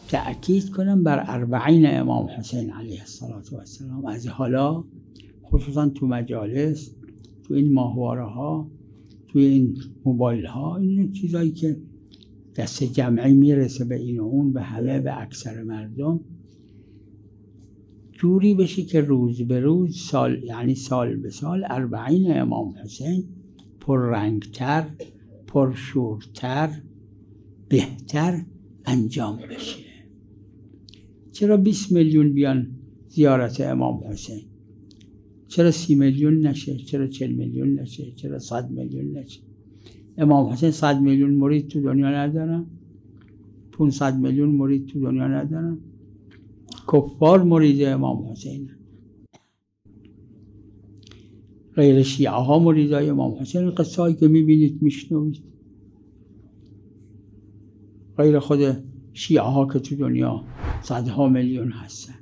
تأکید کنم بر اربعین امام حسین علیه السلام. از حالا خصوصا تو مجالس، تو این ماهواره ها، تو این موبایل ها، این چیزایی که دست جمعی میرسه به این و اون، به همه، به اکثر مردم، جوری بشه که روز به روز، سال به سال، اربعین امام حسین پررنگتر، پرشورتر، بهتر انجام بشه. چرا 20 میلیون بیان زیارت امام حسین؟ چرا 30 میلیون نشه؟ چرا 40 میلیون نشه؟ چرا 100 میلیون نشه؟ امام حسین 100 میلیون مرید تو دنیا ندارن؟ 500 میلیون مرید تو دنیا ندارن؟ کفار مرید امام حسین، غیر شیعه ها مریدای امام حسین. قصه هایی که میبینید میشنوید، غیر خود شیعه ها که تو دنیا صدها میلیون هستن.